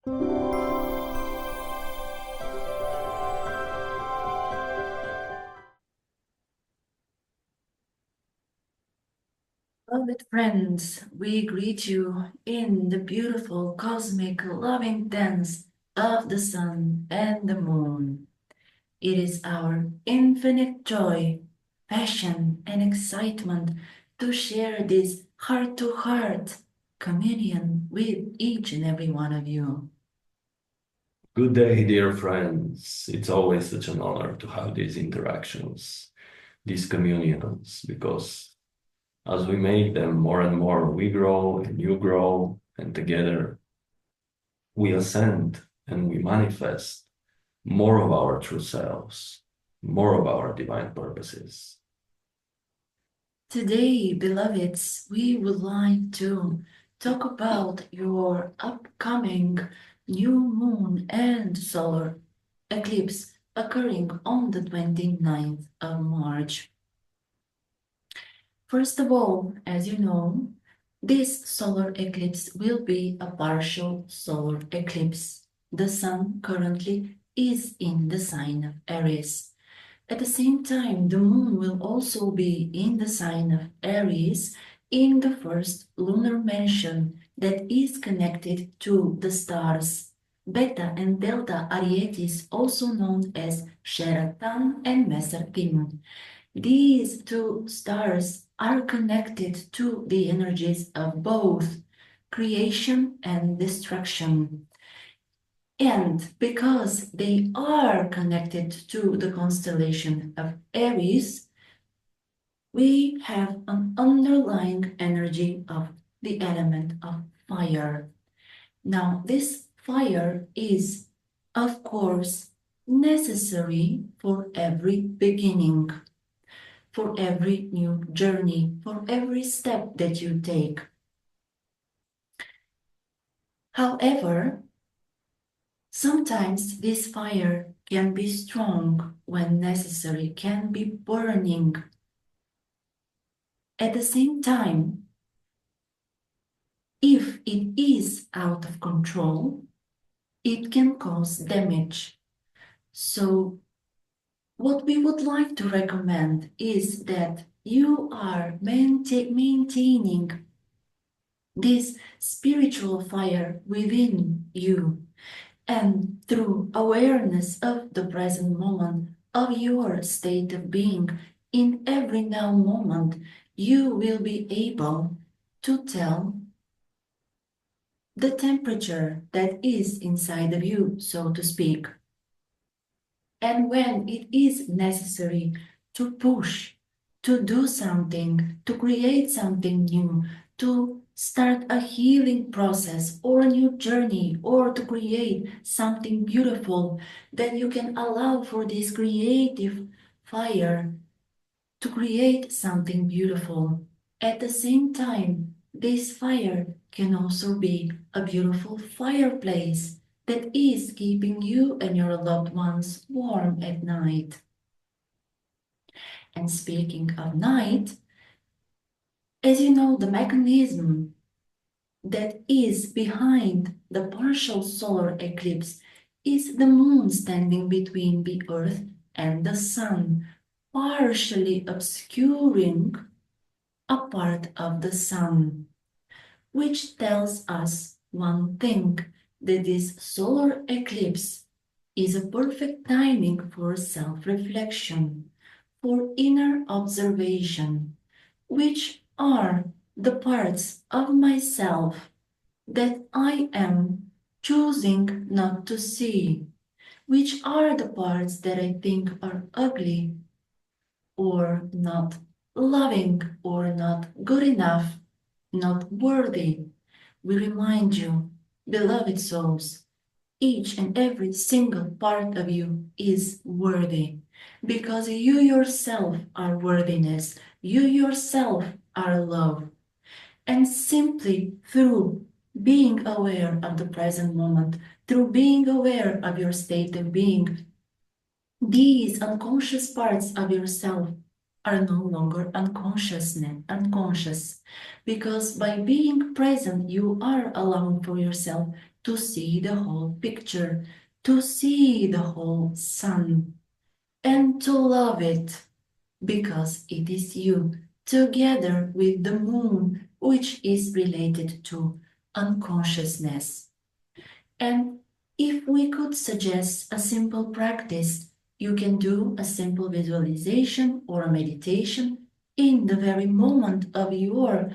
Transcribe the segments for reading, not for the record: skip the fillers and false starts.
Beloved friends, we greet you in the beautiful cosmic loving dance of the sun and the moon. It is our infinite joy, passion, and excitement to share this heart-to-heart communion with each and every one of you. Good day, dear friends. It's always such an honor to have these interactions, these communions, because as we make them more and more, we grow and you grow, and together we ascend and we manifest more of our true selves, more of our divine purposes. Today, beloveds, we would like to talk about your upcoming new moon and solar eclipse occurring on the 29th of March. First of all, as you know, this solar eclipse will be a partial solar eclipse. The sun currently is in the sign of Aries. At the same time, the moon will also be in the sign of Aries in the first lunar mension that is connected to the stars Beta and Delta Arietis, also known as Sheratan and Mesartim. These two stars are connected to the energies of both creation and destruction. And because they are connected to the constellation of Aries, we have an underlying energy of the element of fire. Now, this fire is, of course, necessary for every beginning, for every new journey, for every step that you take. However, sometimes this fire can be strong when necessary, can be burning. At the same time, if it is out of control, it can cause damage. So, what we would like to recommend is that you are maintaining this spiritual fire within you. And through awareness of the present moment, of your state of being, in every now moment, you will be able to tell the temperature that is inside of you, so to speak. And when it is necessary to push, to do something, to create something new, to start a healing process or a new journey, or to create something beautiful, then you can allow for this creative fire to create something beautiful. At the same time, this fire can also be a beautiful fireplace that is keeping you and your loved ones warm at night. And speaking of night, as you know, the mechanism that is behind the partial solar eclipse is the moon standing between the earth and the sun, partially obscuring a part of the sun, which tells us one thing, that this solar eclipse is a perfect timing for self-reflection, for inner observation, which are the parts of myself that I am choosing not to see, which are the parts that I think are ugly or not loving or not good enough, not worthy. We remind you, beloved souls, each and every single part of you is worthy because you yourself are worthiness, you yourself are love. And simply through being aware of the present moment, through being aware of your state of being, these unconscious parts of yourself are no longer unconscious, because by being present, you are allowing for yourself to see the whole picture, to see the whole sun, and to love it, because it is you, together with the moon, which is related to unconsciousness. And if we could suggest a simple practice, you can do a simple visualization or a meditation in the very moment of your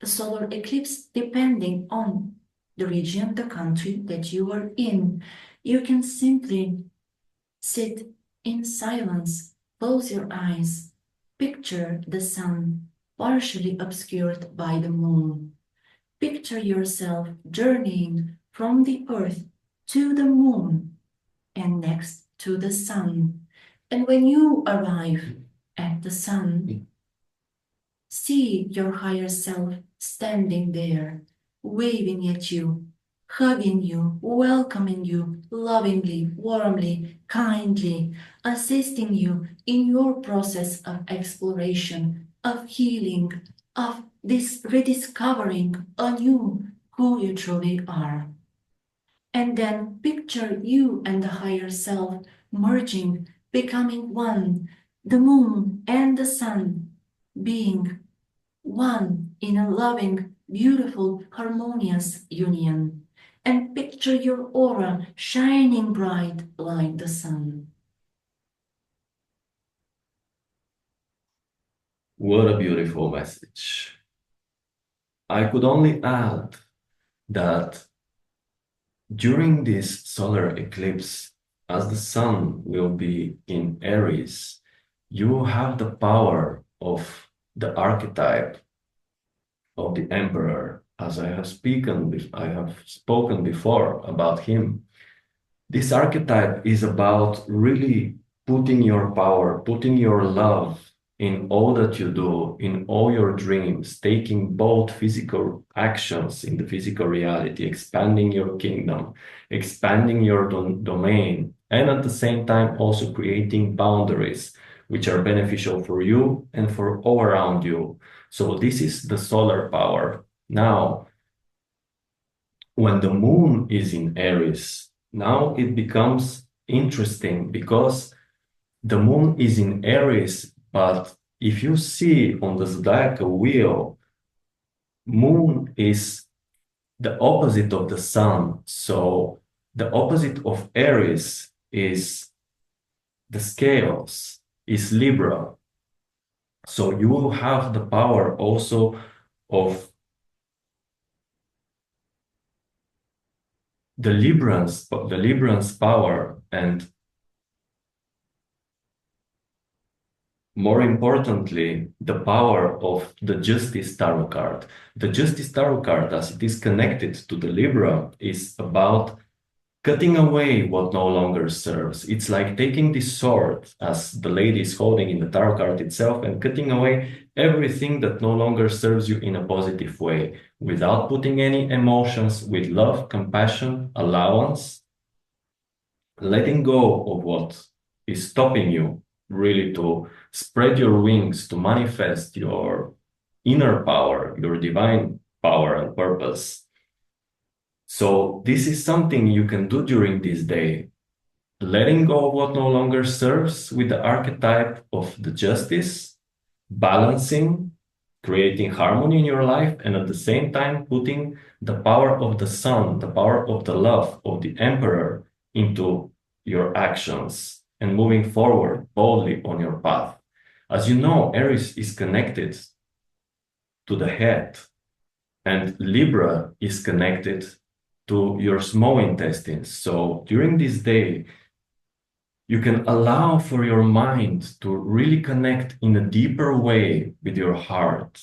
solar eclipse, depending on the region, the country that you are in. You can simply sit in silence, close your eyes, picture the sun partially obscured by the moon. Picture yourself journeying from the earth to the moon and next to the sun. And when you arrive at the sun, see your higher self standing there, waving at you, hugging you, welcoming you lovingly, warmly, kindly, assisting you in your process of exploration, of healing, of this rediscovering anew who you truly are. And then picture you and the higher self merging, becoming one, the moon and the sun being one in a loving, beautiful, harmonious union. And picture your aura shining bright like the sun. What a beautiful message. I could only add that during this solar eclipse, as the sun will be in Aries, you will have the power of the archetype of the emperor, as I have spoken before about him. This archetype is about really putting your power, putting your love in all that you do, in all your dreams, taking both physical actions in the physical reality, expanding your kingdom, expanding your domain, and at the same time also creating boundaries which are beneficial for you and for all around you. So this is the solar power. Now, when the moon is in Aries, now it becomes interesting because the moon is in Aries, but if you see on the zodiacal wheel, moon is the opposite of the sun. So the opposite of Aries is the scales, is Libra. So you will have the power also of the Librans power, and more importantly, the power of the Justice Tarot card. The Justice Tarot card, as it is connected to the Libra, is about cutting away what no longer serves. It's like taking this sword, as the lady is holding in the tarot card itself, and cutting away everything that no longer serves you in a positive way, without putting any emotions, with love, compassion, allowance, letting go of what is stopping you really to spread your wings, to manifest your inner power, your divine power and purpose. So this is something you can do during this day, letting go of what no longer serves with the archetype of the justice, balancing, creating harmony in your life, and at the same time putting the power of the sun, the power of the love of the emperor into your actions and moving forward boldly on your path. As you know, Aries is connected to the head, and Libra is connected to your small intestines. So during this day, you can allow for your mind to really connect in a deeper way with your heart,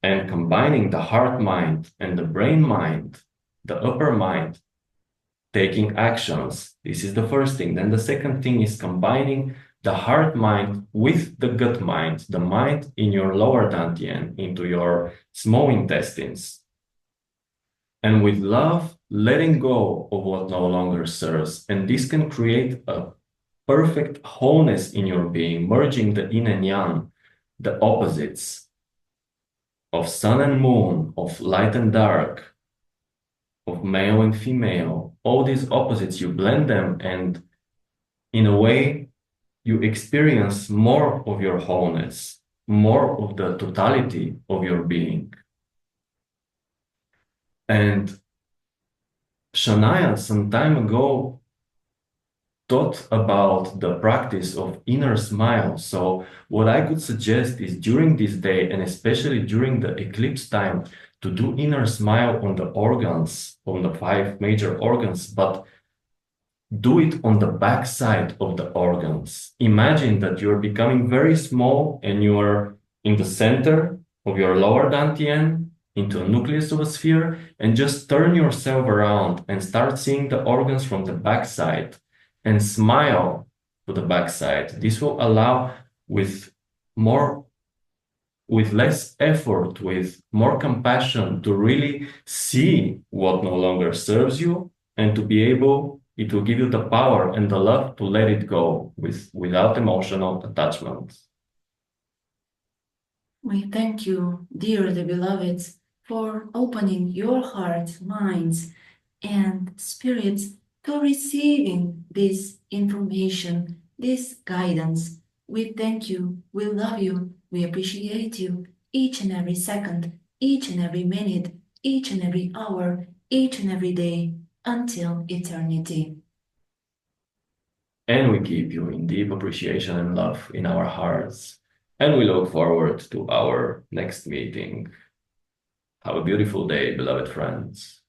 and combining the heart mind and the brain mind, the upper mind, taking actions. This is the first thing. Then the second thing is combining the heart mind with the gut mind, the mind in your lower dantian, into your small intestines. And with love, letting go of what no longer serves. And this can create a perfect wholeness in your being, merging the yin and yang, the opposites of sun and moon, of light and dark, of male and female, all these opposites, you blend them, and in a way, you experience more of your wholeness, more of the totality of your being. And Shanaya, some time ago, taught about the practice of inner smile. So what I could suggest is during this day, and especially during the eclipse time, to do inner smile on the organs, on the 5 major organs, but do it on the back side of the organs. Imagine that you're becoming very small and you are in the center of your lower dantian into a nucleus of a sphere, and just turn yourself around and start seeing the organs from the back side and smile to the back side. This will allow with more with less effort, with more compassion, to really see what no longer serves you, and to be able, it will give you the power and the love to let it go without emotional attachment. We thank you, dearly beloveds, for opening your hearts, minds, and spirits to receiving this information, this guidance. We thank you, we love you, we appreciate you each and every second, each and every minute, each and every hour, each and every day, until eternity. And we keep you in deep appreciation and love in our hearts. And we look forward to our next meeting. Have a beautiful day, beloved friends.